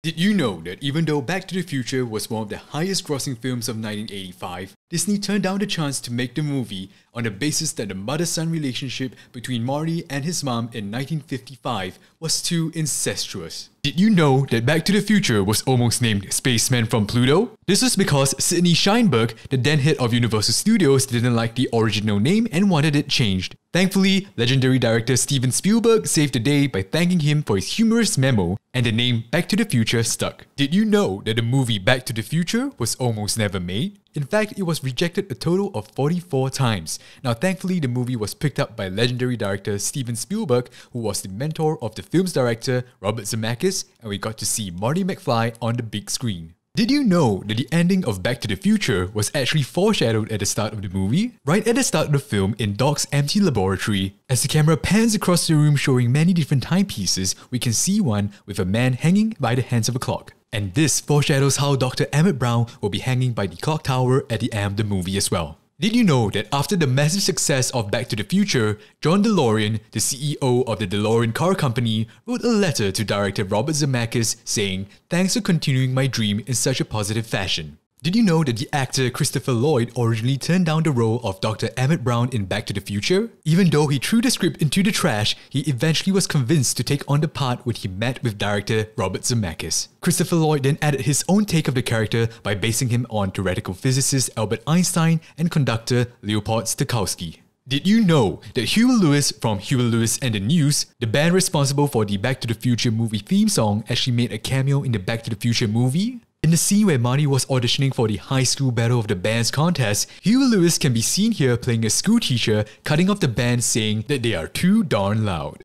Did you know that even though Back to the Future was one of the highest grossing films of 1985, Disney turned down the chance to make the movie on the basis that the mother-son relationship between Marty and his mom in 1955 was too incestuous? Did you know that Back to the Future was almost named Spaceman From Pluto? This was because Sidney Sheinberg, the then head of Universal Studios, didn't like the original name and wanted it changed. Thankfully, legendary director Steven Spielsberg saved the day by thanking him for his humorous memo, and the name Back to the Future stuck. Did you know that the movie Back to the Future was almost never made? In fact, it was rejected a total of 44 times. Now thankfully, the movie was picked up by legendary director Steven Spielsberg, who was the mentor of the film's director Robert Zemekis, and we got to see Marty Mcfly on the big screen. Did you know that the ending of Back to the Future was actually foreshadowed at the start of the movie? Right at the start of the film in Doc's empty laboratory, as the camera pans across the room showing many different timepieces, we can see one with a man hanging by the hands of a clock. And this foreshadows how Dr. Emmett Brown will be hanging by the clock tower at the end of the movie as well. Did you know that after the massive success of Back to the Future, John DeLorean, the CEO of the DeLorean car company, wrote a letter to director Robert Zemekis saying, "Thanks for continuing my dream in such a positive fashion." Did you know that the actor Christopher Lloyd originally turned down the role of Dr. Emmett Brown in Back to the Future? Even though he threw the script into the trash, he eventually was convinced to take on the part when he met with director Robert Zemekis. Christopher Lloyd then added his own take of the character by basing him on theoretical physicist Albert Einstein and conductor Leopold Stokowski. Did you know that Huey Lewis from Huey Lewis and the News, the band responsible for the Back to the Future movie theme song, actually made a cameo in the Back to the Future movie? In the scene where Marty was auditioning for the High School Battle of the Bands contest, Huey Lewis can be seen here playing a school teacher, cutting off the band saying that they are too darn loud.